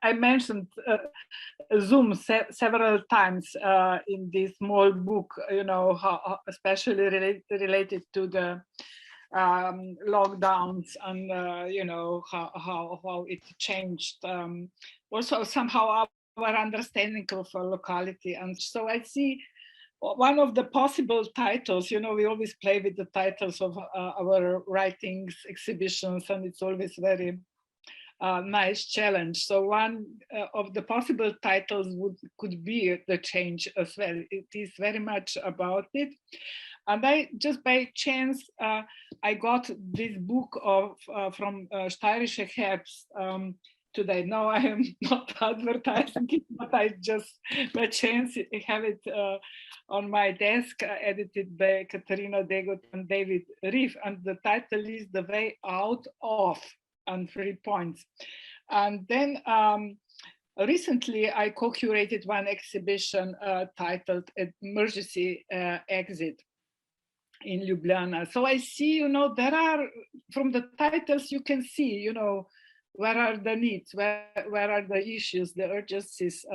I mentioned Zoom several times in this small book, how, especially related to the lockdowns and how it changed also somehow our understanding of locality. And so I see one of the possible titles, we always play with the titles of our writings, exhibitions, and it's always very nice challenge. So one of the possible titles could be The Change as well. It is very much about it. And I just by chance, I got this book from Steirische Herbst today. No, I am not advertising it, but I just by chance have it on my desk, edited by Katarina Degot and David Reef. And the title is The Way Out of, and 3 points. And then recently I co-curated one exhibition titled Emergency Exit in Ljubljana. So I see, there are, from the titles you can see, where are the needs, where are the issues, the urgencies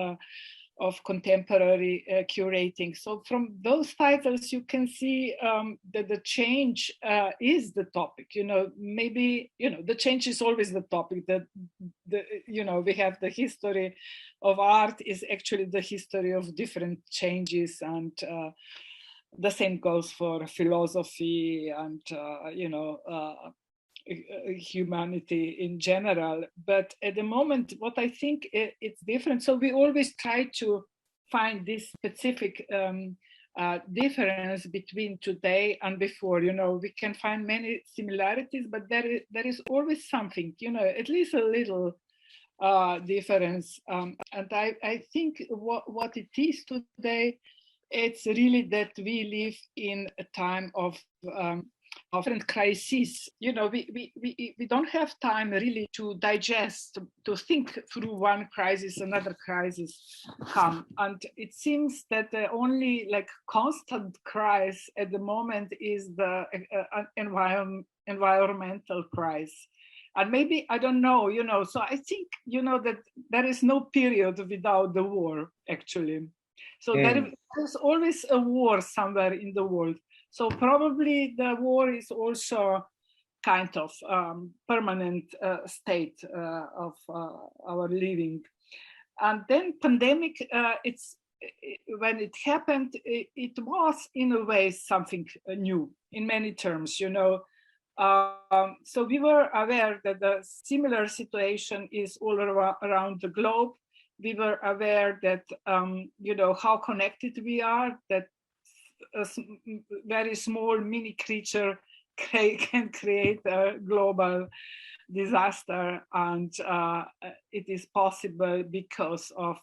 of contemporary curating. So from those titles, you can see that the change is the topic. Maybe the change is always the topic. That we have the history of art is actually the history of different changes, and the same goes for philosophy and humanity in general. But at the moment, what I think it's different. So we always try to find this specific difference between today and before. We can find many similarities, but there is always something, at least a little difference. And I think what it is today, it's really that we live in a time of different crises. We don't have time really to digest, to think through one crisis, another crisis come. And it seems that the only constant crisis at the moment is the environmental crisis. And maybe, I don't know, so I think, that there is no period without the war, actually. So there is always a war somewhere in the world. So probably the war is also kind of permanent state of our living. And then pandemic, when it happened, it was in a way something new in many terms, So we were aware that the similar situation is all around the globe. We were aware that, how connected we are, that a very small mini creature can create a global disaster, and it is possible because of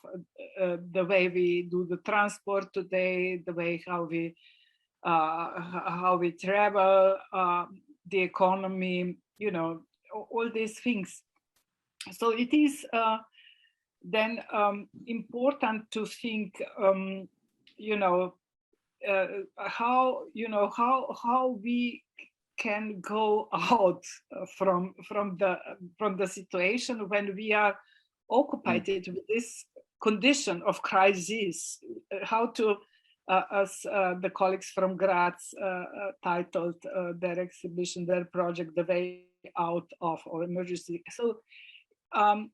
the way we do the transport today, the way how we travel, the economy, all these things. So it is then important to think, how we can go out from the situation when we are occupied with this condition of crisis. How to, as the colleagues from Graz titled their exhibition, their project, The Way Out of, or Emergency. So, and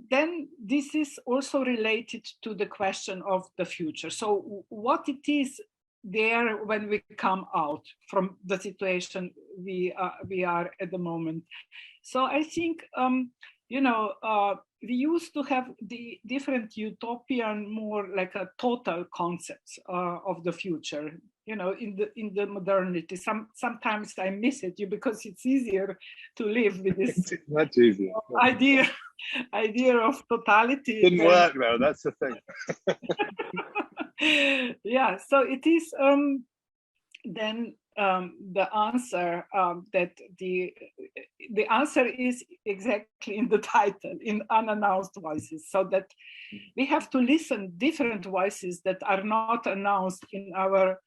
then this is also related to the question of the future. So what it is there when we come out from the situation we are at the moment. So I think, we used to have the different utopian, more like a total concepts of the future, in the modernity. Sometimes I miss it because it's easier to live with this much easier idea of totality. Didn't work though, that's the thing. Yeah, so it is then the answer that the answer is exactly in the title, in Unannounced Voices, so that we have to listen different voices that are not announced in our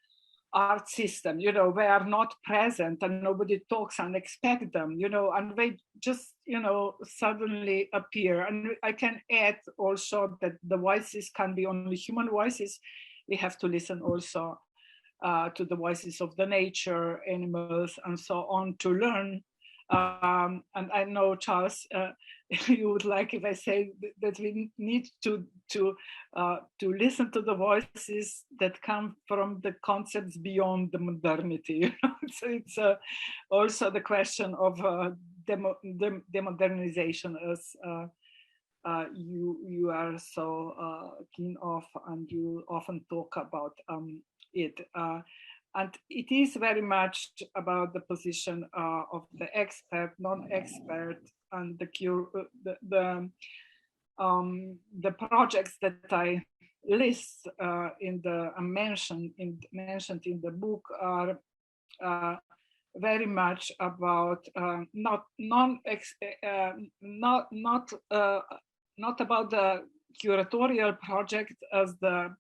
art system, you know, they are not present and nobody talks and expect them, you know, and they just, you know, suddenly appear. And I can add also that the voices can be only human voices. We have to listen also to the voices of the nature, animals, and so on to learn. And I know, Charles, you would like if I say that we need to listen to the voices that come from the concepts beyond the modernity. You know? So it's also the question of demodernization, as you are so keen of, and you often talk about it. And it is very much about the position of the expert, non-expert, and the projects that I list mentioned in the book are very much about not about the curatorial project as the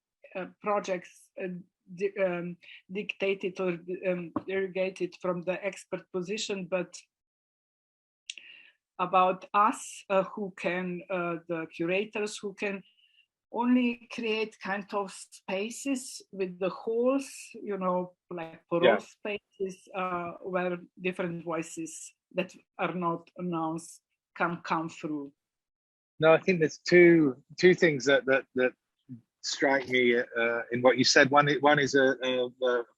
projects dictated or delegated from the expert position, but about us who can, the curators who can only create kind of spaces with the holes, you know, like porous spaces where different voices that are not announced can come through. No, I think there's two things that strike me in what you said. One is a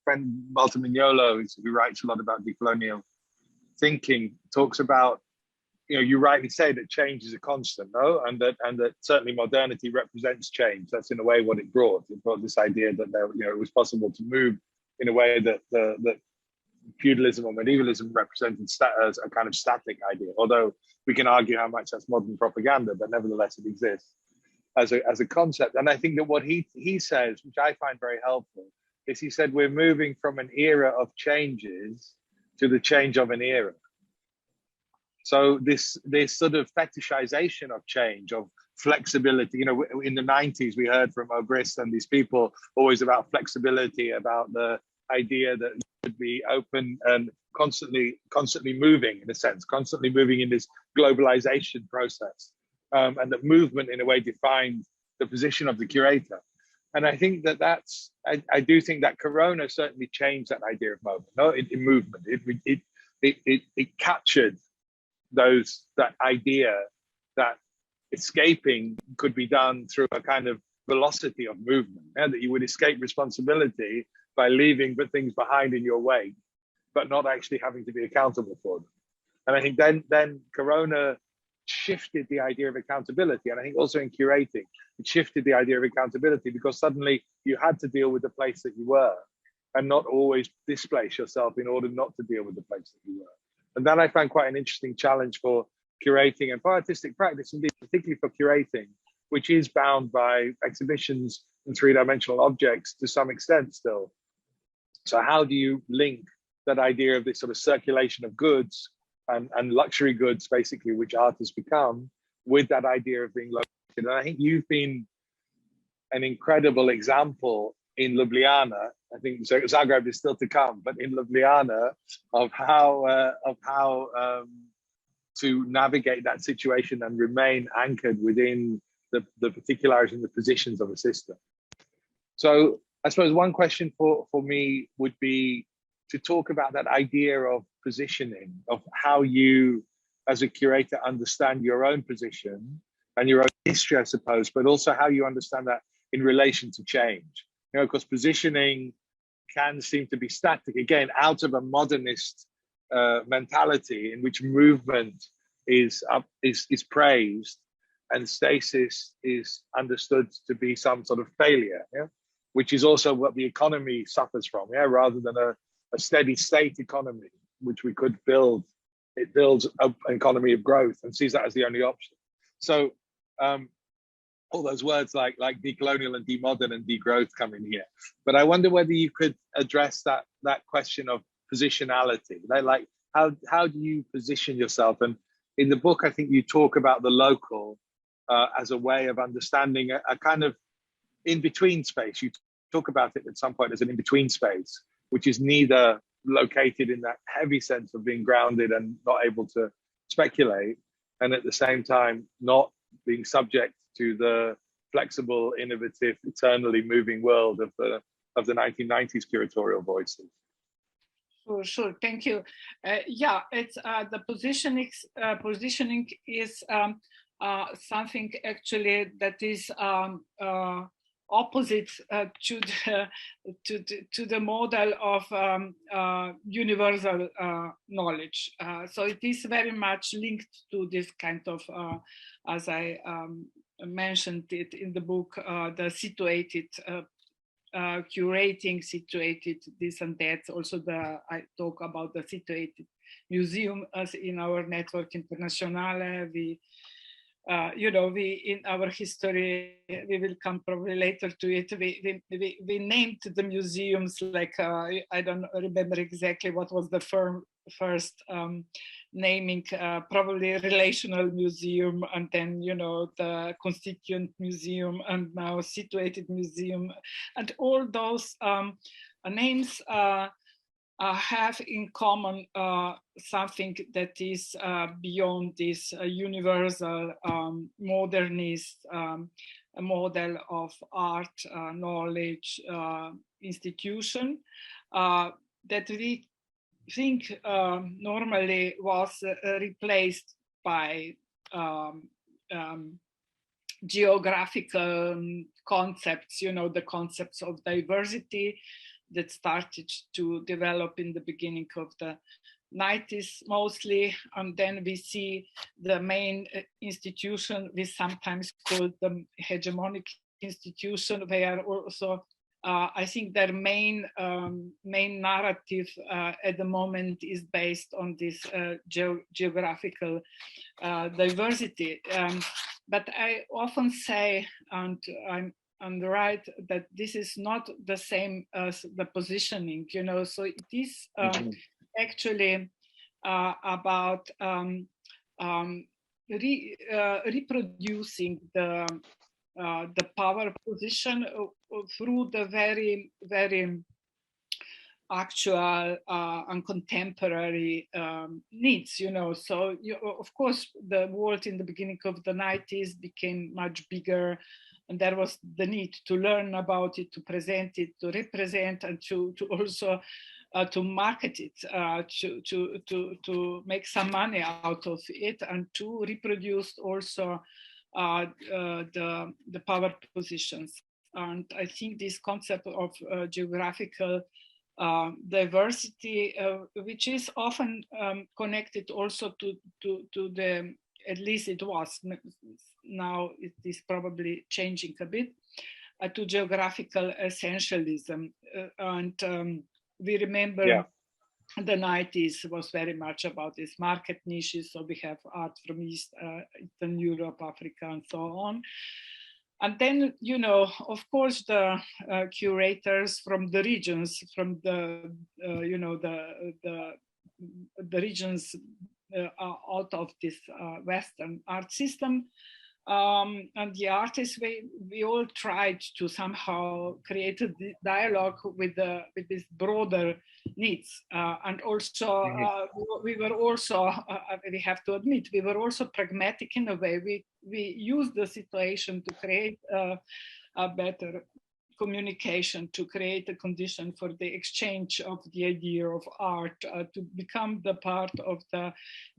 friend, Walter Mignolo, who writes a lot about decolonial thinking, talks about, you know, you rightly say that change is a constant, no, and that certainly modernity represents change. That's in a way what it brought. It brought this idea that there, you know, it was possible to move in a way that that feudalism or medievalism represented as a kind of static idea. Although we can argue how much that's modern propaganda, but nevertheless it exists as a concept. And I think that what he says, which I find very helpful, is he said we're moving from an era of changes to the change of an era. So this sort of fetishization of change, of flexibility, you know, in the 90s, we heard from Obrist and these people always about flexibility, about the idea that you could be open and constantly moving, in a sense, constantly moving in this globalization process. And that movement in a way defined the position of the curator. And I think I do think that Corona certainly changed that idea of moment, no, in movement. It captured that idea that escaping could be done through a kind of velocity of movement, that you would escape responsibility by leaving things behind in your wake, but not actually having to be accountable for them. And I think then Corona shifted the idea of accountability. And I think also in curating, it shifted the idea of accountability, because suddenly you had to deal with the place that you were and not always displace yourself in order not to deal with the place that you were. And that I found quite an interesting challenge for curating and for artistic practice, indeed, particularly for curating, which is bound by exhibitions and three-dimensional objects to some extent still. So how do you link that idea of this sort of circulation of goods and luxury goods, basically, which art has become, with that idea of being located? And I think you've been an incredible example in Ljubljana. I think Zagreb is still to come, but in Ljubljana, of how to navigate that situation and remain anchored within the particularities and the positions of a system. So I suppose one question for me would be to talk about that idea of positioning, of how you, as a curator, understand your own position and your own history, I suppose, but also how you understand that in relation to change. You know, because positioning can seem to be static, again, out of a modernist mentality in which movement is praised and stasis is understood to be some sort of failure, yeah? Which is also what the economy suffers from, yeah? Rather than a steady state economy, which we could build. It builds an economy of growth and sees that as the only option. So all those words like decolonial and demodern and degrowth come in here. But I wonder whether you could address that question of positionality. Like how do you position yourself? And in the book, I think you talk about the local as a way of understanding a kind of in-between space. You talk about it at some point as an in-between space which is neither located in that heavy sense of being grounded and not able to speculate, and at the same time not being subject to the flexible, innovative, eternally moving world of the 1990s curatorial voices. Sure. Thank you. Yeah, it's the positioning is something actually that is opposite to the model of universal knowledge. So it is very much linked to this kind of, as I mentioned it in the book, the situated. Curating, situated, this and that. Also, I talk about the situated museum as in our network internationale. We, we in our history, we will come probably later to it. We named the museums like I don't remember exactly what was the first naming, probably relational museum, and then the constituent museum, and now situated museum, and all those names have in common something that is beyond this universal modernist model of art, knowledge, institution that we think normally was replaced by geographical concepts, the concepts of diversity that started to develop in the beginning of the 90s mostly. And then we see the main institution we sometimes call the hegemonic institution, where also I think their main narrative at the moment is based on this geographical diversity. But I often say, and I'm on the right, that this is not the same as the positioning, so it is actually about reproducing the power position through the very, very actual and contemporary needs, So, of course, the world in the beginning of the 90s became much bigger, and there was the need to learn about it, to present it, to represent, and to also to market it, to make some money out of it, and to reproduce also the power positions. And I think this concept of geographical diversity, which is often connected also to the, at least it was, now it is probably changing a bit, to geographical essentialism. And we remember the 90s was very much about these market niches. So we have art from Eastern Europe, Africa, and so on. And then, of course, the curators from the regions, from the regions out of this Western art system, and the artists, we all tried to somehow create a dialogue with these broader needs, and also we were also, we have to admit, we were also pragmatic in a way. We used the situation to create a better communication, to create a condition for the exchange of the idea of art, to become the part of the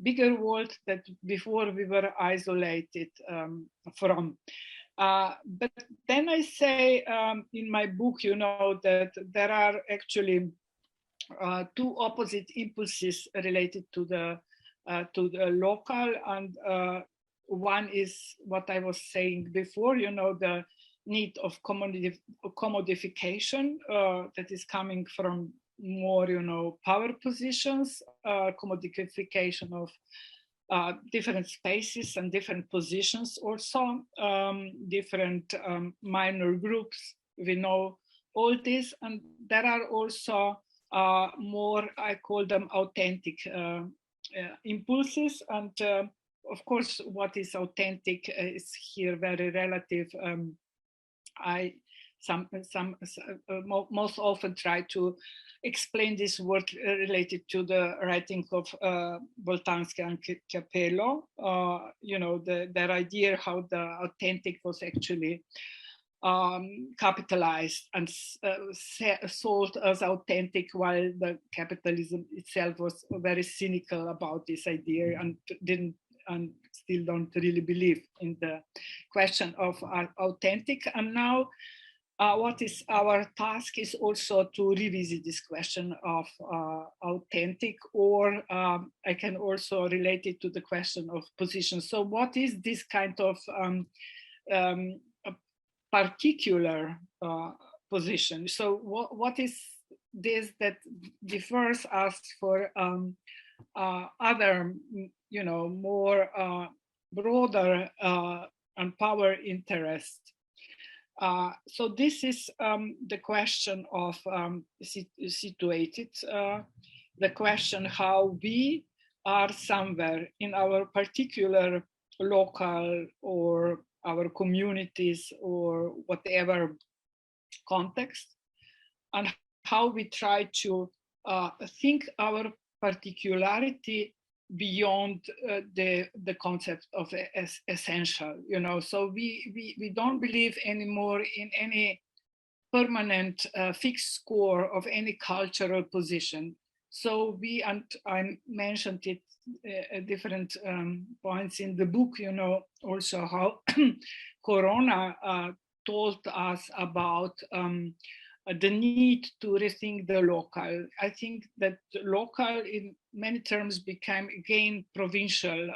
bigger world that before we were isolated from. But then I say in my book, that there are actually two opposite impulses related to the local, and one is what I was saying before, the need of commodification that is coming from more, power positions, commodification of different spaces and different positions, also different minor groups. We know all this, and there are also more, I call them authentic impulses. And of course, what is authentic is here very relative. I most often try to explain this work related to the writing of Boltanski and Capello. Their idea how the authentic was actually capitalized and sold as authentic, while the capitalism itself was very cynical about this idea and still don't really believe in the question of authentic. And now what is our task is also to revisit this question of authentic, or I can also relate it to the question of position. So what is this kind of particular position? So what is this that differs us for other, more broader and power interest? So this is the question of situated, the question how we are somewhere in our particular local or our communities or whatever context, and how we try to think our particularity beyond the concept of essential, So we don't believe anymore in any permanent fixed score of any cultural position. So and I mentioned it at different points in the book, also how Corona told us about the need to rethink the local. I think that local in many terms became again provincial,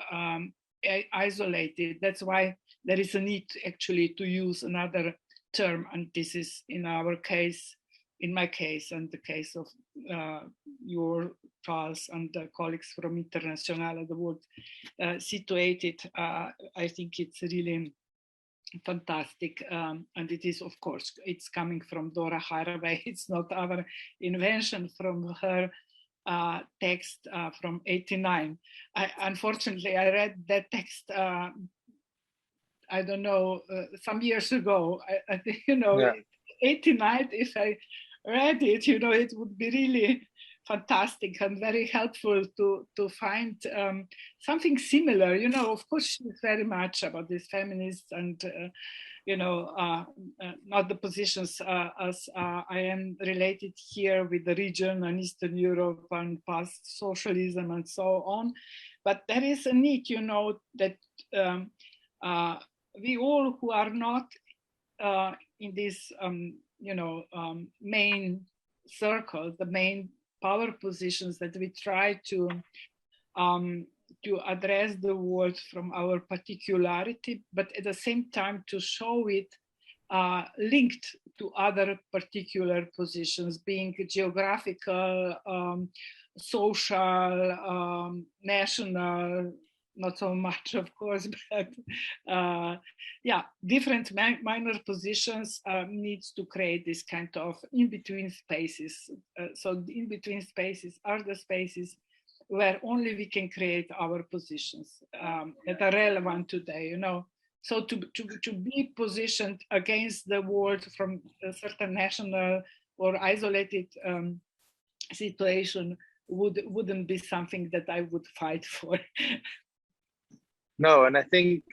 isolated. That's why there is a need actually to use another term. And this is in our case, in my case, and the case of your Charles and the colleagues from Internationale, the word situated. I think it's really fantastic, and it is, of course, it's coming from Dora Haraway. It's not our invention, from her text from '89. Unfortunately, I read that text, I don't know, some years ago. I think, Yeah. '89, if I read it, it would be really fantastic and very helpful to find something similar. Of course, she's very much about this feminist and, not the positions as I am related here with the region and Eastern Europe and past socialism and so on. But there is a need, that we all who are not in this, main circle, the main power positions, that we try to address the world from our particularity, but at the same time to show it linked to other particular positions, being geographical, social, national, not so much, of course, but different minor positions needs to create this kind of in-between spaces. So the in-between spaces are the spaces where only we can create our positions that are relevant today, So to be positioned against the world from a certain national or isolated situation wouldn't be something that I would fight for. No, and I think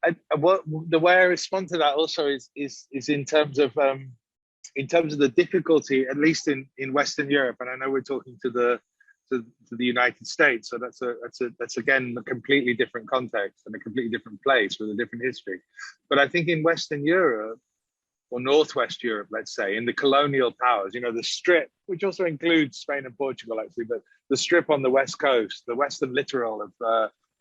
the way I respond to that also is in terms of the difficulty, at least in Western Europe, and I know we're talking to the United States, so that's again a completely different context and a completely different place with a different history. But I think in Western Europe, or Northwest Europe, let's say, in the colonial powers, the Strip, which also includes Spain and Portugal, actually, but the Strip on the West Coast, the Western littoral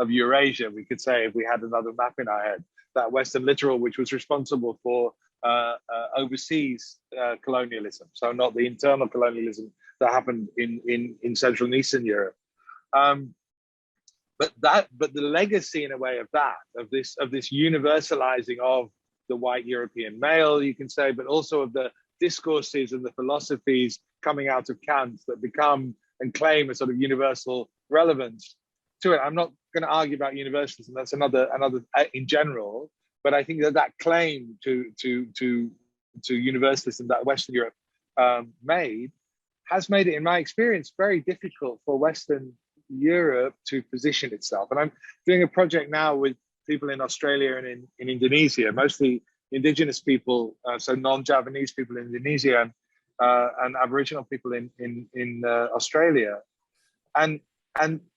of Eurasia, we could say, if we had another map in our head, that Western littoral, which was responsible for overseas colonialism, so not the internal colonialism that happened in Central and Eastern Europe. But the legacy, in a way, of this universalizing of the white European male, you can say, but also of the discourses and the philosophies coming out of Kant that become and claim a sort of universal relevance to it. I'm not going to argue about universalism, that's another in general, but I think that claim to to universalism that Western Europe made, has made it, in my experience, very difficult for Western Europe to position itself. And I'm doing a project now with people in Australia and in Indonesia, mostly indigenous people, so non-Javanese people in Indonesia and Aboriginal people in Australia. And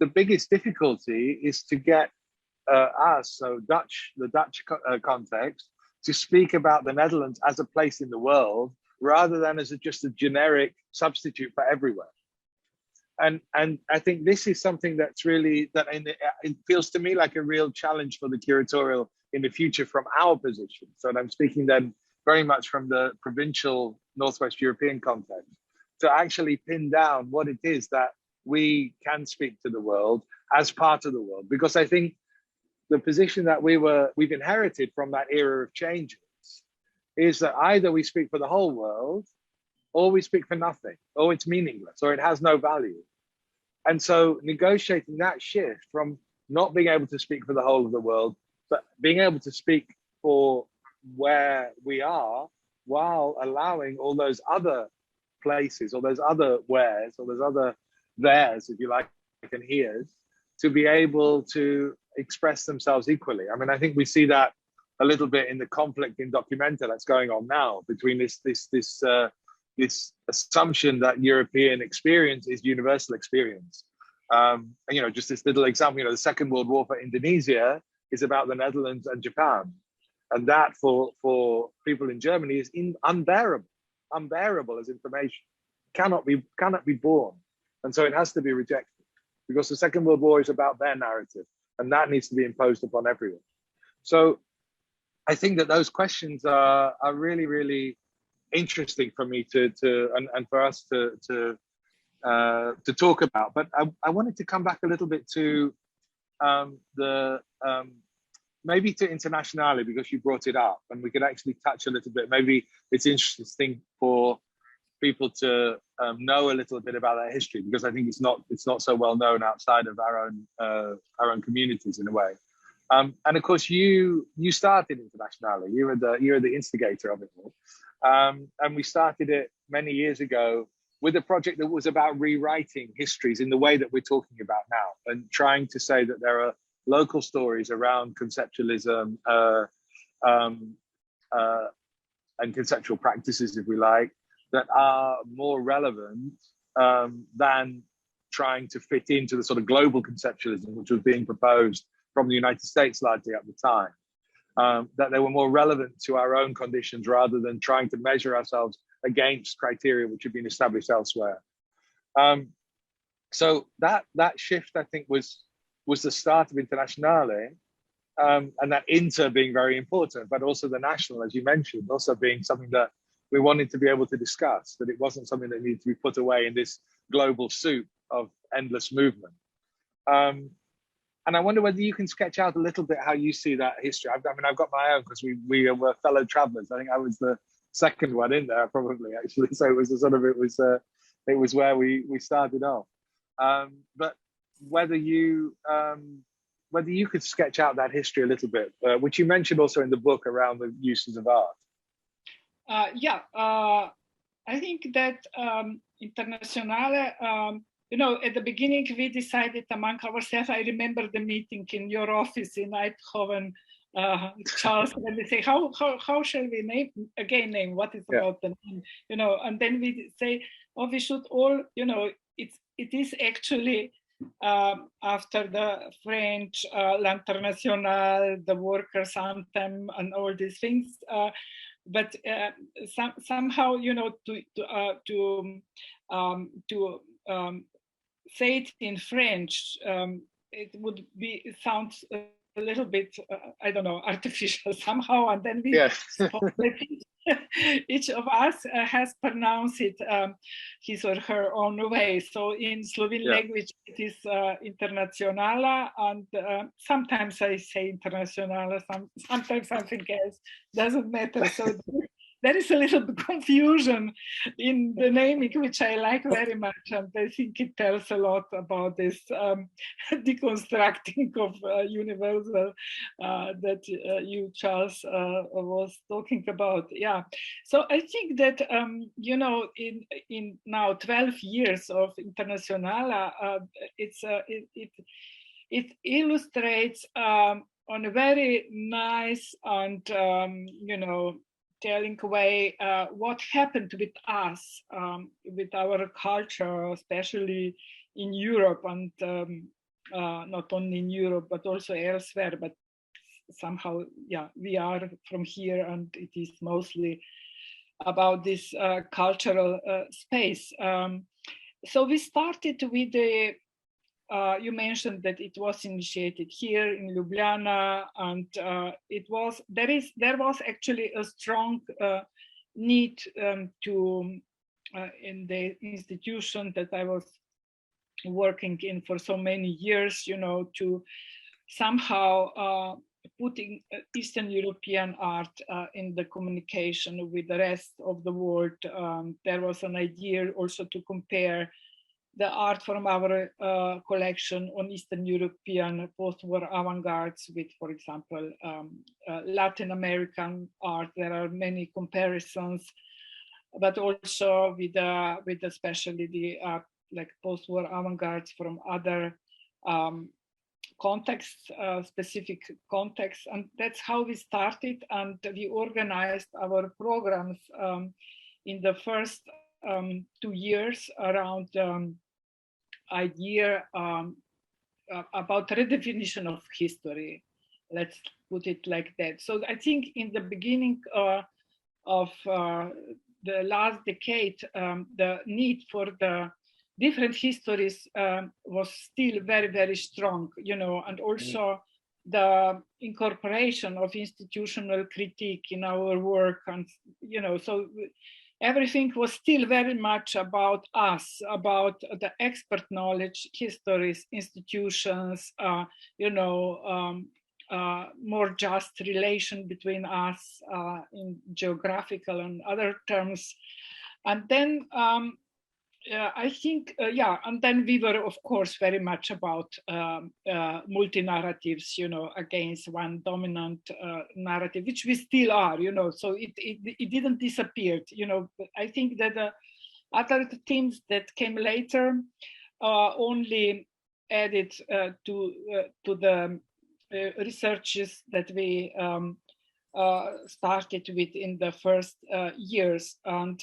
the biggest difficulty is to get us, so the Dutch context, to speak about the Netherlands as a place in the world rather than as just a generic substitute for everywhere. And I think this is something that's really, it feels to me like a real challenge for the curatorial in the future from our position. So I'm speaking then very much from the provincial Northwest European context, to actually pin down what it is that we can speak to the world as part of the world. Because I think the position that we've inherited from that era of changes is that either we speak for the whole world, or we speak for nothing, or it's meaningless, or it has no value. And so negotiating that shift from not being able to speak for the whole of the world, but being able to speak for where we are, while allowing all those other places, or those other wheres, or those other theirs, if you like, and here's, to be able to express themselves equally. I mean, I think we see that a little bit in the conflict in Documenta that's going on now between this assumption that European experience is universal experience. And, just this little example, the Second World War for Indonesia is about the Netherlands and Japan. And that for people in Germany is unbearable as information, cannot be borne. And so it has to be rejected, because the Second World War is about their narrative, and that needs to be imposed upon everyone. So I think that those questions are really, really interesting for me and for us to talk about. But I wanted to come back a little bit to maybe to Internationale, because you brought it up, and we could actually touch a little bit. Maybe it's interesting for people to know a little bit about that history, because I think it's not so well known outside of our own communities in a way. And of course, you started Internationale. You were the instigator of it all. And we started it many years ago with a project that was about rewriting histories in the way that we're talking about now, and trying to say that there are local stories around conceptualism and conceptual practices, if we like, that are more relevant than trying to fit into the sort of global conceptualism which was being proposed from the United States largely at the time. That they were more relevant to our own conditions rather than trying to measure ourselves against criteria which had been established elsewhere. So that shift, I think, was the start of Internationale, and that inter being very important, but also the national, as you mentioned, also being something that we wanted to be able to discuss, that it wasn't something that needed to be put away in this global soup of endless movement. And I wonder whether you can sketch out a little bit how you see that history. I've got my own, because we were fellow travelers. I think I was the second one in there, probably, actually. So it was it was where we started off. But whether you could sketch out that history a little bit, which you mentioned also in the book around the uses of art. I think that Internationale, at the beginning, we decided among ourselves. I remember the meeting in your office in Eindhoven, Charles, and we say, how shall we name what is about the name, and then we say, we should all, it is actually after the French L'Internationale, the workers' anthem, and all these things. But somehow, to say it in French, it would sounds a little bit, artificial somehow. And then each of us has pronounced it his or her own way. So in Slovene language, it is Internationale, and sometimes I say Internationale, sometimes something else, doesn't matter. So there is a little bit confusion in the naming, which I like very much, and I think it tells a lot about this deconstructing of universal that you, Charles, was talking about. Yeah, so I think that you know, in now 12 years of Internationala, it illustrates on a very nice and you know, telling way what happened with us, with our culture, especially in Europe, and not only in Europe but also elsewhere. But somehow, yeah, we are from here, and it is mostly about this cultural space. So we started with the you mentioned that it was initiated here in Ljubljana, and there was actually a strong need to in the institution that I was working in for so many years, you know, to somehow putting Eastern European art in the communication with the rest of the world. There was an idea also to compare the art from our collection on Eastern European post-war avant-gardes with, for example, Latin American art. There are many comparisons, but also with especially the like post-war avant-gardes from other contexts, specific contexts, and that's how we started. And we organized our programs in the first 2 years around idea about redefinition of history. Let's put it like that. So I think in the beginning of the last decade, the need for the different histories was still very, very strong, you know, and also the incorporation of institutional critique in our work, and you know, so everything was still very much about us, about the expert knowledge, histories, institutions, you know, more just relation between us in geographical and other terms. And then I think, yeah, and then we were, of course, very much about multi-narratives, you know, against one dominant narrative, which we still are, you know, so it didn't disappear, you know. I think that the other themes that came later only added to the researches that we started with in the first years. And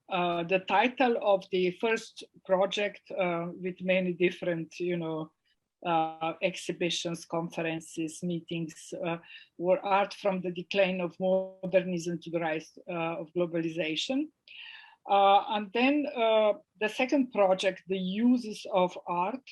the title of the first project, with many different, you know, exhibitions, conferences, meetings, were Art from the Decline of Modernism to the Rise of Globalization. And then the second project, The Uses of Art.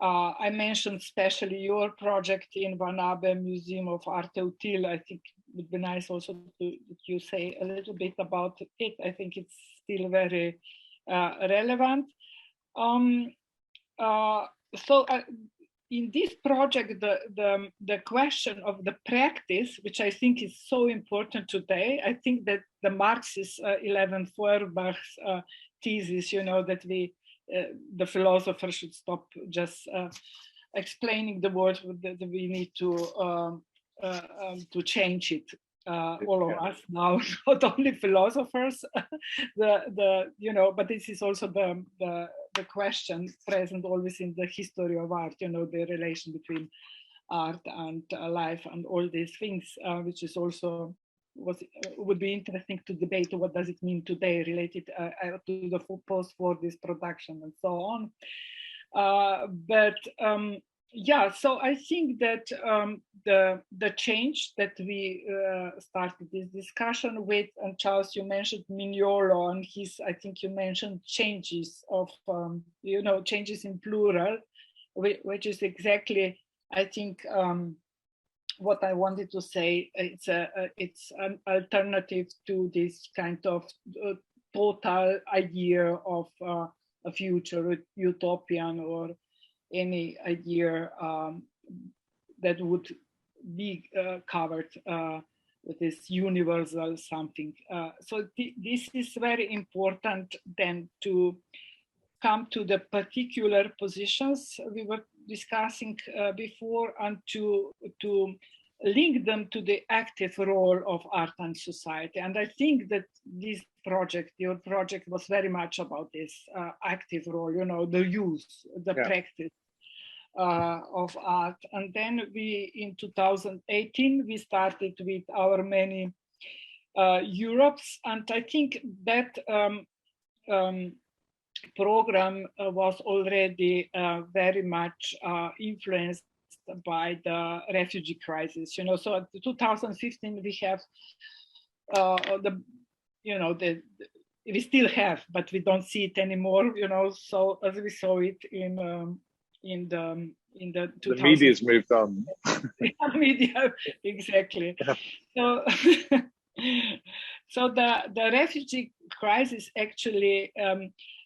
I mentioned especially your project in Van Abbemuseum of Arte Utile. I think it would be nice also that you say a little bit about it. I think it's still very relevant. So in this project, the question of the practice, which I think is so important today, I think that the Marxist 11 Feuerbach's thesis, you know, that the philosopher should stop just explaining the word, that we need to change it. All of us now, not only philosophers, you know, but this is also the question present always in the history of art, you know, the relation between art and life and all these things, which is also would be interesting to debate. What does it mean today related to the post-war this production and so on. But yeah, so I think that the change that we started this discussion with, and Charles, you mentioned Mignolo, and I think you mentioned changes of, you know, changes in plural, which is exactly, I think, what I wanted to say. It's an alternative to this kind of total idea of a future utopian, or any idea that would be covered this universal something. So this is very important then to come to the particular positions we were discussing before, and to link them to the active role of art and society. And I think that this project, your project, was very much about this active role, the use, the practice of art. And then we, in 2018, we started with our many Europes. And I think that program was already very much influenced by the refugee crisis. So in 2015 we have we still have, but we don't see it anymore. So as we saw it in the the media's moved on. Media, exactly. So so the refugee crisis actually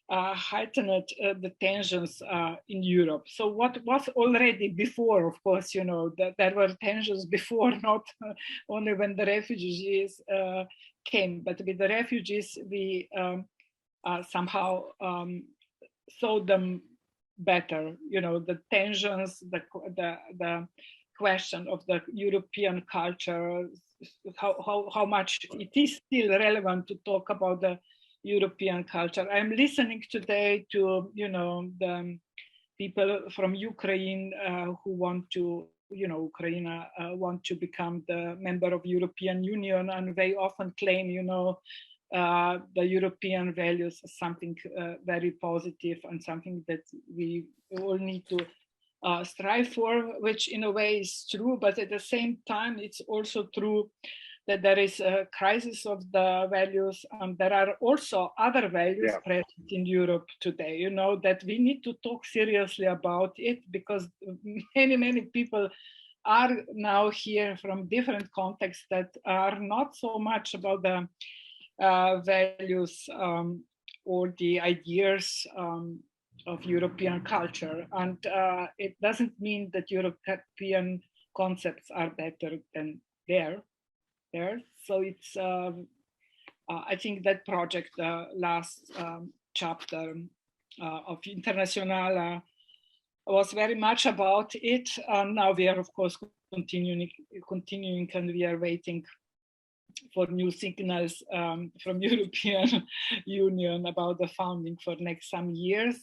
heightened the tensions in Europe. So what was already before, of course, that there were tensions before, not only when the refugees came, but with the refugees we somehow saw them better. The tensions, the question of the European culture, how much it is still relevant to talk about the European culture. I'm listening today to the people from Ukraine who want to Ukraine want to become the member of European Union, and they often claim the European values as something very positive and something that we all need to strive for, which in a way is true, but at the same time it's also true that there is a crisis of the values, and there are also other values present in Europe today, that we need to talk seriously about it, because many people are now here from different contexts that are not so much about the values or the ideas of European culture. And it doesn't mean that European concepts are better than theirs. So it's, I think that project, the last chapter of Internationale, was very much about it. Now we are, of course, continuing, and we are waiting for new signals from European Union about the funding for next some years.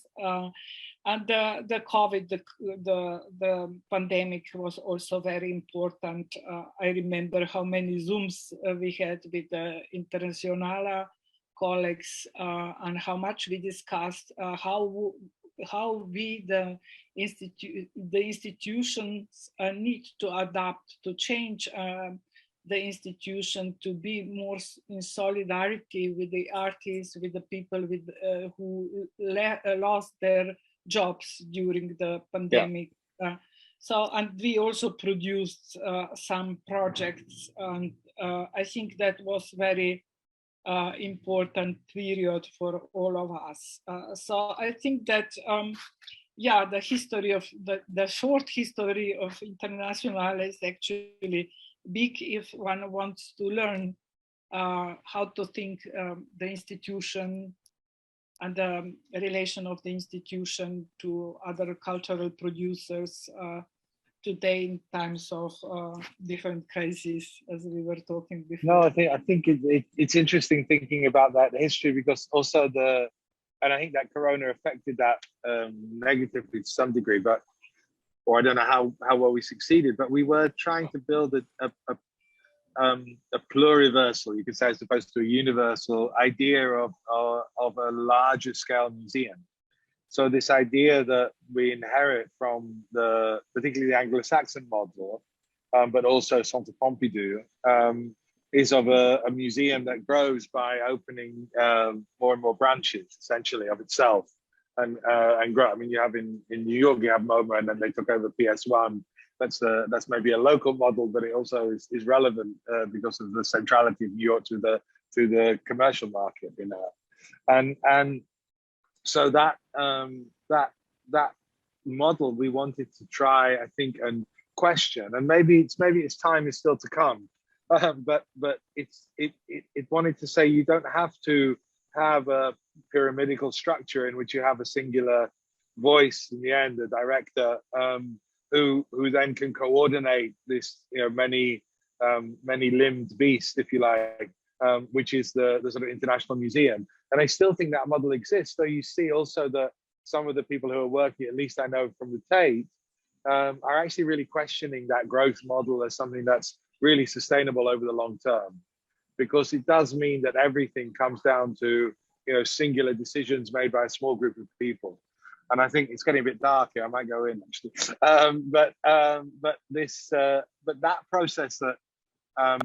And the COVID, the pandemic was also very important. I remember how many Zooms we had with the Internationale colleagues, and how much we discussed how we, the institutions, need to adapt, to change the institution to be more in solidarity with the artists, with the people who lost their jobs during the pandemic. And we also produced some projects, and I think that was very important period for all of us. So I think that the history of the short history of Internationale is actually big if one wants to learn how to think the institution and the relation of the institution to other cultural producers today in times of different crises, as we were talking before. No, I think it's interesting thinking about that history, because also and I think that Corona affected that negatively to some degree, or I don't know how well we succeeded, but we were trying to build a pluriversal, you could say, as opposed to a universal idea of a larger scale museum. So this idea that we inherit from particularly the Anglo-Saxon model, but also Centre Pompidou, is of a museum that grows by opening more and more branches, essentially, of itself, and grow. I mean, you have in New York, you have MoMA, and then they took over PS1. That's maybe a local model, but it also is relevant because of the centrality of New York to the commercial market, and so that model we wanted to try, I think, and question, and maybe its time is still to come, but it wanted to say you don't have to have a pyramidal structure in which you have a singular voice in the end, a director, who then can coordinate this, many limbed beast, if you like, which is the sort of International Museum. And I still think that model exists. So you see also that some of the people who are working, at least I know from the Tate, are actually really questioning that growth model as something that's really sustainable over the long term, because it does mean that everything comes down to singular decisions made by a small group of people. And I think it's getting a bit dark here. I might go in actually, but that process that I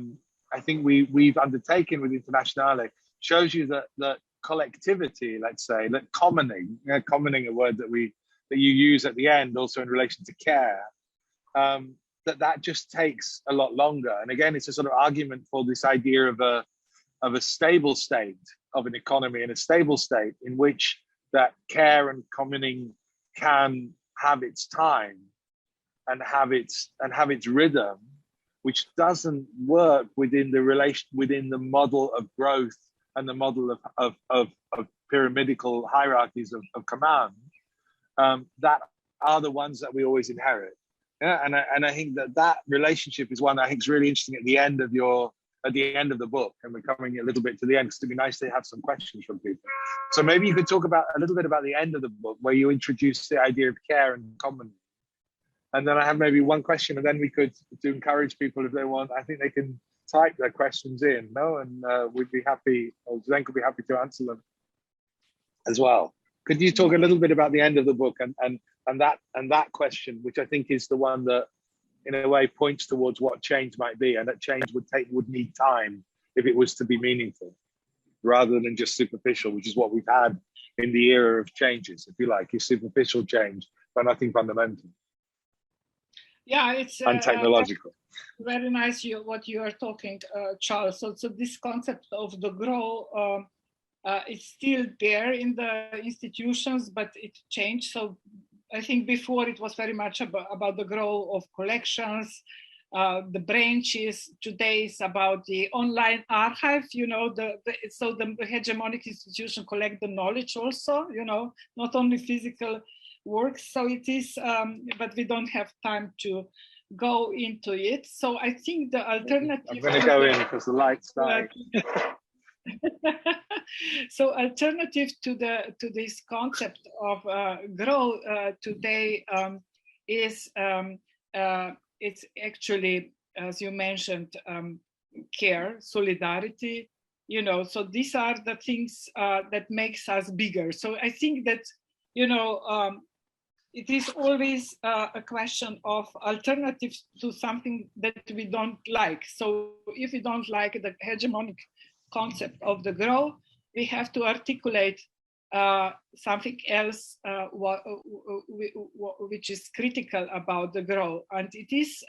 think we've undertaken with Internationale shows you that collectivity, let's say, that commoning, a word that you use at the end, also in relation to care, that just takes a lot longer. And again, it's a sort of argument for this idea of a stable state of an economy, and a stable state in which that care and commoning can have its time and have its rhythm, which doesn't work within the model of growth and the model of pyramidal hierarchies of command, that are the ones that we always inherit. Yeah, and I think that relationship is one I think is really interesting at the end of the book, and we're coming a little bit to the end because it'd be nice to have some questions from people. So maybe you could talk a little bit about the end of the book, where you introduce the idea of care and common. And then I have maybe one question, and then we could, to encourage people, if they want, I think they can type their questions in, and we'd be happy, or Zdenka would be happy to answer them as well. Could you talk a little bit about the end of the book and that question, which I think is the one that, in a way, points towards what change might be, and that change would need time if it was to be meaningful, rather than just superficial, which is what we've had in the era of changes, if you like, is superficial change, but nothing fundamental. Yeah, it's technological. Very nice what you are talking, Charles. So this concept of the grow, it's still there in the institutions, but it changed. So I think before it was very much about the growth of collections, the branches. Today is about the online archive. So the hegemonic institution collect the knowledge also. Not only physical works. So it is, but we don't have time to go into it. So I think the alternative. I'm going to go in because the light's dying. So alternative to this concept of growth today is it's actually, as you mentioned, care, solidarity. So these are the things that makes us bigger. So I think that it is always a question of alternatives to something that we don't like. So if we don't like the hegemonic concept of the growth, we have to articulate something else which is critical about the growth. And it is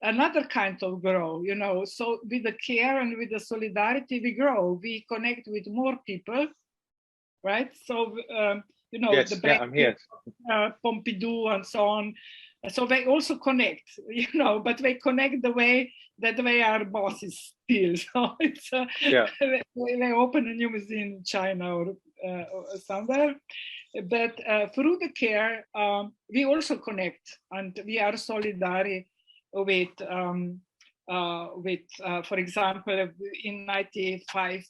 another kind of growth, So with the care and with the solidarity, we grow. We connect with more people, right? So, yes, the I'm here. Pompidou and so on. So they also connect, but they connect the way that they are bosses still. So it's they open a new museum in China or somewhere. But through the care, we also connect, and we are solidary with for example, in 96,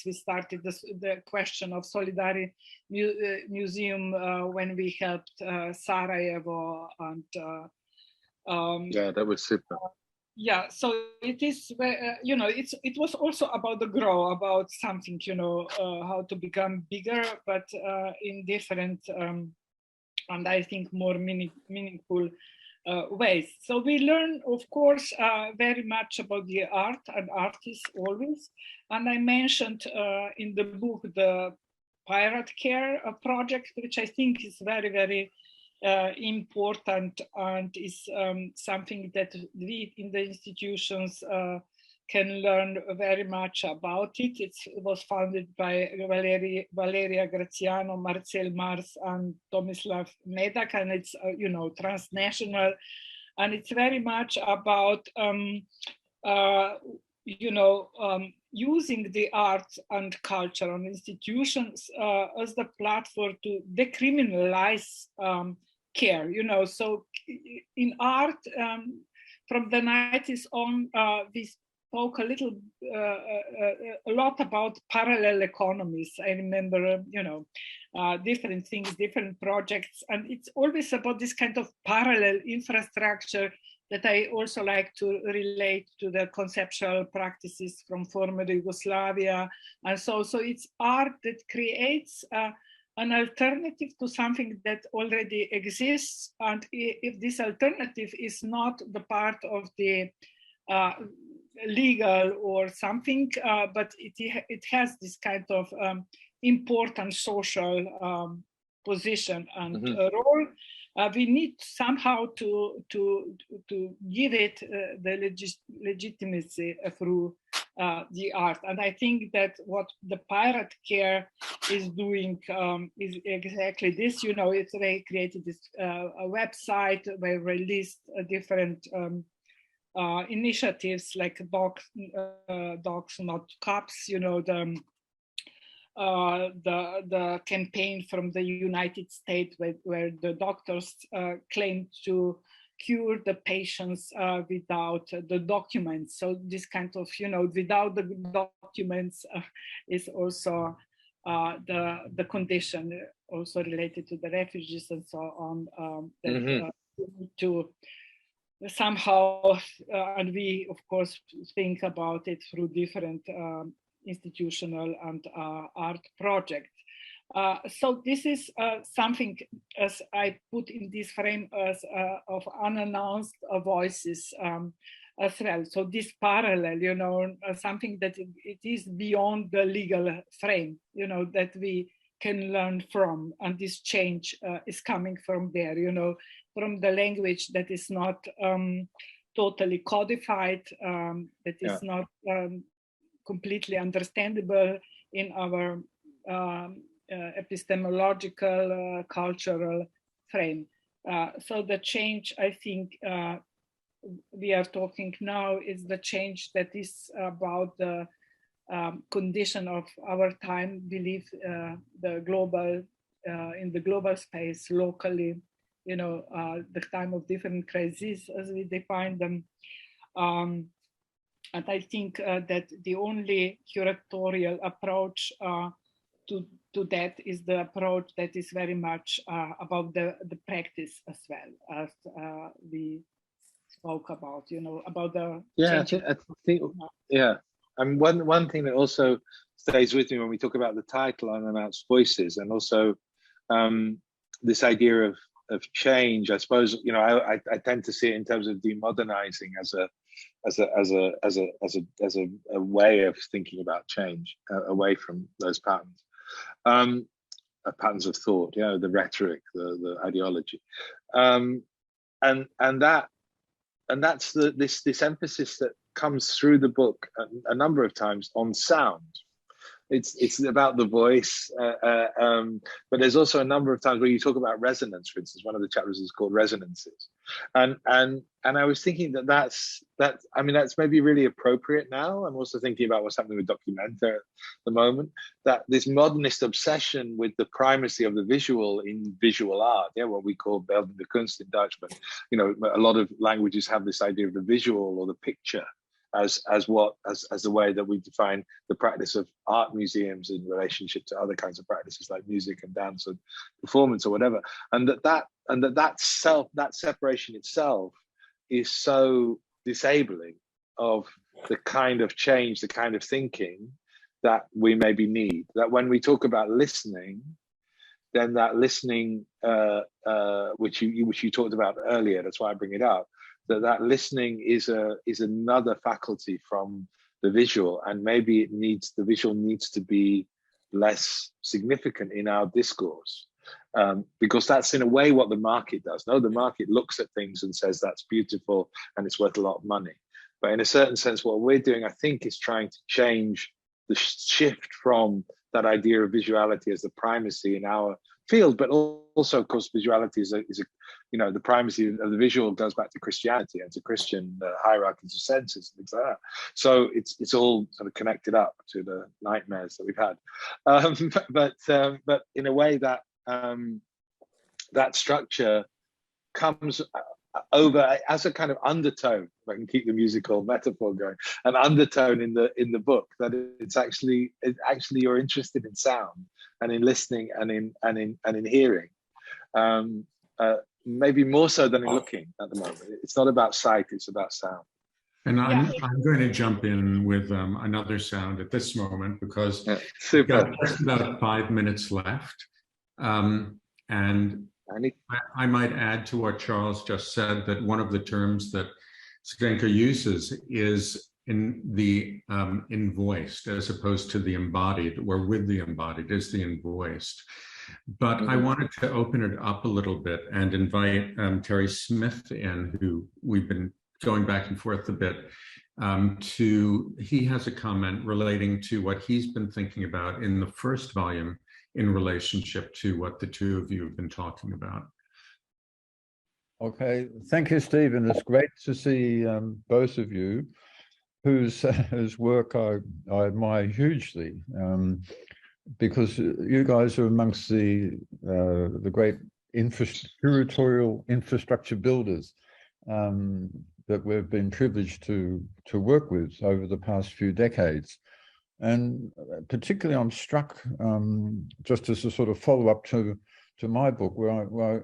we started the question of Solidarity Museum when we helped Sarajevo, and that was super. So it is, it was also about the grow, about something, how to become bigger, but in different and I think more meaningful ways. So we learn, of course, very much about the art and artists always. And I mentioned in the book the Pirate Care project, which I think is very, very important, and is something that we in the institutions can learn very much about it. It was founded by Valeria Graziano, Marcel Mars, and Tomislav Medak, and it's transnational and it's very much about using the arts and culture and institutions as the platform to decriminalize care. So in art, from the 90s on, we spoke a lot about parallel economies. I remember, different things, different projects, and it's always about this kind of parallel infrastructure that I also like to relate to the conceptual practices from former Yugoslavia. And so it's art that creates an alternative to something that already exists. And if this alternative is not the part of the legal or something, but it has this kind of important social position and role. We need somehow to give it the legitimacy through the art. And I think that what the Pirate Care is doing is exactly this. They created this a website where they list different initiatives like dogs not cops, the campaign from the United States where the doctors claim to cure the patients without the documents. So this kind of, without the documents is also the condition also related to the refugees and so on, that we need to somehow, and we of course think about it through different institutional and art projects. So this is something, as I put in this frame, as of unannounced voices as well. So this parallel, something that it is beyond the legal frame, that we can learn from, and this change is coming from there, from the language that is not totally codified, that is not completely understandable in our epistemological, cultural frame. So the change, I think, we are talking now is the change that is about the condition of our time, believe the global, in the global space, locally, the time of different crises as we define them. And I think that the only curatorial approach to that is the approach that is very much about the practice as well, as we spoke about, about the I think and one thing that also stays with me when we talk about the title Unannounced Voices, and also this idea of change, I suppose, I tend to see it in terms of demodernizing as a way of thinking about change, away from those patterns, patterns of thought, the rhetoric, the ideology, and that's this emphasis that comes through the book a number of times on sound. It's about the voice, but there's also a number of times where you talk about resonance. For instance, one of the chapters is called Resonances, and I was thinking that's maybe really appropriate now. I'm also thinking about what's happening with Documenta at the moment, that this modernist obsession with the primacy of the visual in visual art, what we call Bildende Kunst in Dutch, but a lot of languages have this idea of the visual or the picture as the way that we define the practice of art museums in relationship to other kinds of practices like music and dance and performance or whatever, and that separation itself is so disabling of the kind of change, the kind of thinking that we maybe need. That when we talk about listening, then that listening, which you talked about earlier, that's why I bring it up, that listening is another faculty from the visual, and maybe the visual needs to be less significant in our discourse, because that's in a way what the market does. No, the market looks at things and says that's beautiful and it's worth a lot of money. But in a certain sense, what we're doing, I think, is trying to change the shift from that idea of visuality as the primacy in our field, but also, of course, visuality is a the primacy of the visual goes back to Christianity and to Christian hierarchies of senses and things like that. So it's all sort of connected up to the nightmares that we've had. But in a way that that structure comes over as a kind of undertone, if I can keep the musical metaphor going, an undertone in the book, that it's actually you're interested in sound and in listening and in hearing, maybe more so than in looking at the moment. It's not about sight, it's about sound. And I'm going to jump in with another sound at this moment, because we've got just about 5 minutes left. And I might add to what Charles just said, that one of the terms that Zdenka uses is in the invoiced, as opposed to the embodied, or with the embodied is the invoiced. But I wanted to open it up a little bit and invite Terry Smith in, who we've been going back and forth a bit. He has a comment relating to what he's been thinking about in the first volume in relationship to what the two of you have been talking about. Okay, thank you, Stephen. It's great to see both of you, whose work I admire hugely, because you guys are amongst the great curatorial infrastructure builders that we've been privileged to work with over the past few decades. And particularly I'm struck, just as a sort of follow-up to my book, where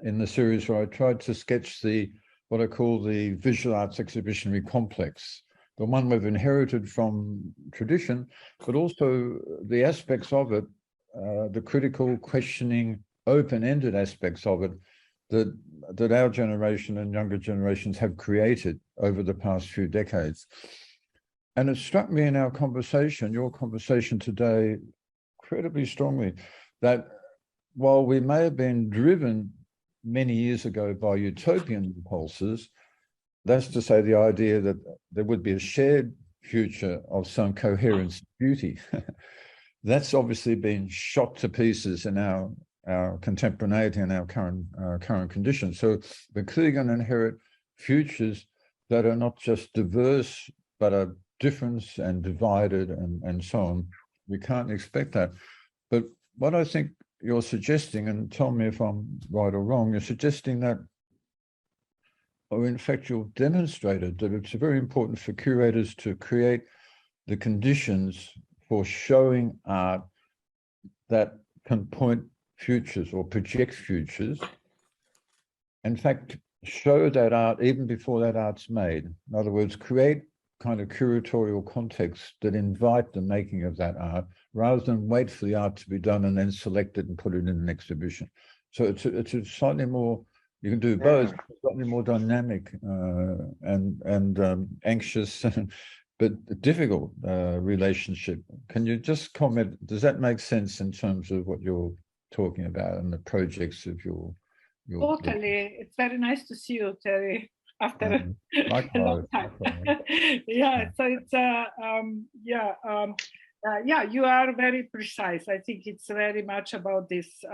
in the series where I tried to sketch what I call the visual arts exhibitionary complex, the one we've inherited from tradition, but also the aspects of it, the critical, questioning, open-ended aspects of it that our generation and younger generations have created over the past few decades. And it struck me in our conversation, your conversation today, incredibly strongly, that while we may have been driven many years ago by utopian impulses, that's to say the idea that there would be a shared future of some coherence and beauty. That's obviously been shot to pieces in our contemporaneity and our current conditions. So we're clearly going to inherit futures that are not just diverse, but are different and divided and so on. We can't expect that. But what I think you're suggesting, and tell me if I'm right or wrong, you're suggesting that, or in fact you've demonstrated that it's very important for curators to create the conditions for showing art that can point futures or project futures. In fact, show that art even before that art's made. In other words, create kind of curatorial contexts that invite the making of that art, rather than wait for the art to be done and then select it and put it in an exhibition. So it's a slightly more, you can do both, slightly more dynamic and anxious, but difficult relationship. Can you just comment, does that make sense in terms of what you're talking about and the projects of your Totally. It's very nice to see you, Terry, after a long time. Yeah, so it's you are very precise. I think it's very much about this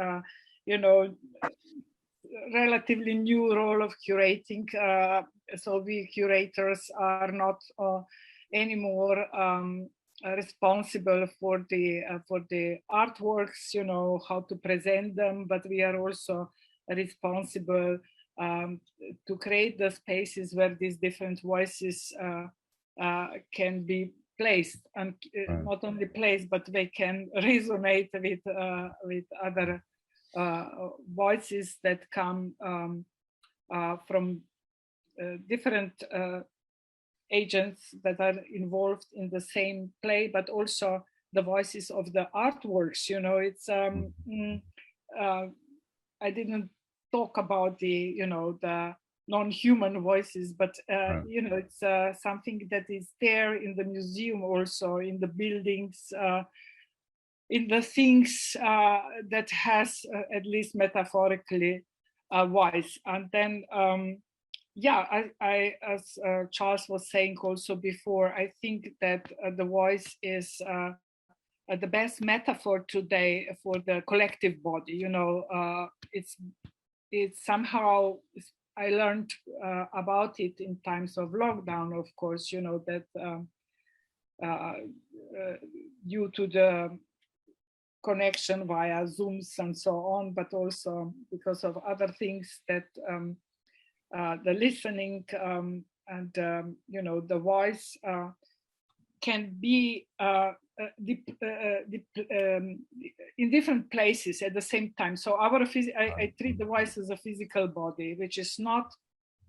relatively new role of curating. So we curators are not anymore responsible for the artworks, how to present them, but we are also responsible to create the spaces where these different voices can be placed, and not only placed, but they can resonate with other voices that come from different agents that are involved in the same play, but also the voices of the artworks. It's I didn't talk about the non-human voices, but it's something that is there in the museum, also in the buildings, in the things that has at least metaphorically a voice. And then I as Charles was saying also before, I think that the voice is the best metaphor today for the collective body. You know, it's somehow, I learned about it in times of lockdown, of course, you know, that due to the connection via Zooms and so on, but also because of other things, that the listening and you know, the voice can be in different places at the same time. So I treat the voice as a physical body, which is not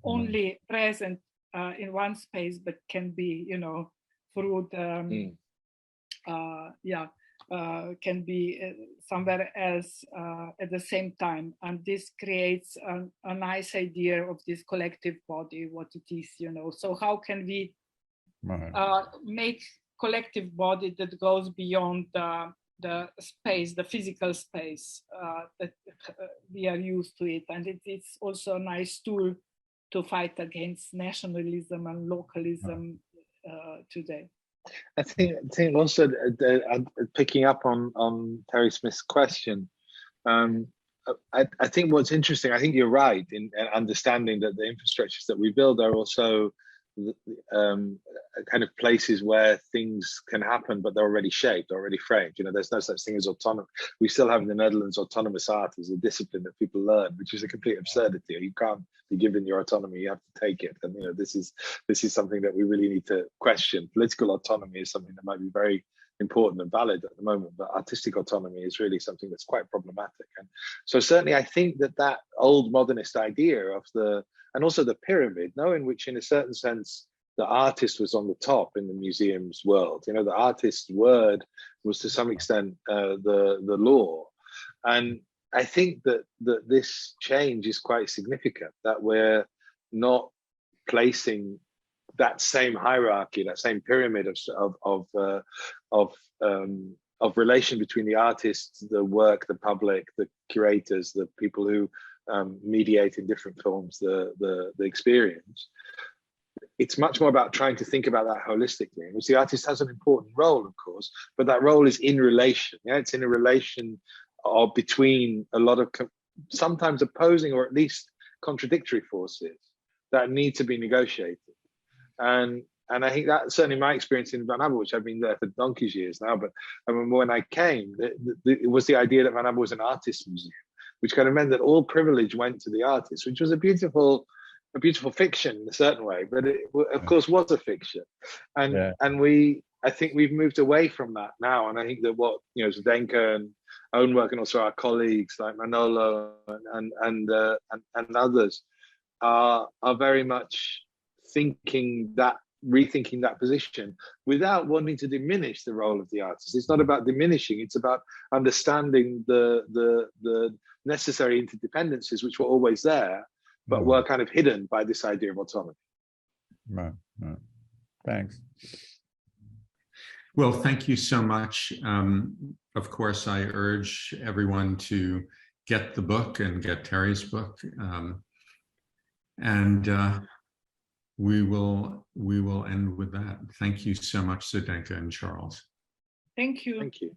only present in one space, but can be, you know, through the can be somewhere else at the same time. And this creates a nice idea of this collective body, what it is, you know. So how can we make collective body that goes beyond the space, the physical space that we are used to it. And it's also a nice tool to fight against nationalism and localism today. I think also picking up on Terry Smith's question, I think what's interesting, I think you're right in understanding that the infrastructures that we build are also kind of places where things can happen, but they're already shaped, already framed. You know, there's no such thing as autonomy. We still have in the Netherlands autonomous art as a discipline that people learn, which is a complete absurdity. You can't be given your autonomy; you have to take it. And you know, this is something that we really need to question. Political autonomy is something that might be very important and valid at the moment, but artistic autonomy is really something that's quite problematic. And so certainly I think that old modernist idea of and also the pyramid, in which in a certain sense the artist was on the top in the museum's world. You know, the artist's word was to some extent the law. And I think that this change is quite significant, that we're not placing that same hierarchy, that same pyramid of relation between the artists, the work, the public, the curators, the people who mediate in different forms the experience. It's much more about trying to think about that holistically, in which the artist has an important role, of course, but that role is in relation. Yeah, it's in a relation between a lot of sometimes opposing or at least contradictory forces that need to be negotiated. And I think that's certainly my experience in Van Abbe, which I've been there for donkey's years now. But I remember when I came, it was the idea that Van Abbe was an artist museum, which kind of meant that all privilege went to the artist, which was a beautiful fiction in a certain way, but it of course was a fiction. And I think we've moved away from that now. And I think that what, you know, Zdenka and own work, and also our colleagues like Manolo and others are very much rethinking that position without wanting to diminish the role of the artist. It's not about diminishing, it's about understanding the necessary interdependencies which were always there, but were kind of hidden by this idea of autonomy. Right. Thanks. Well, thank you so much. Of course, I urge everyone to get the book and get Terry's book. We will end with that. Thank you so much, Zdenka and Charles. Thank you. Thank you.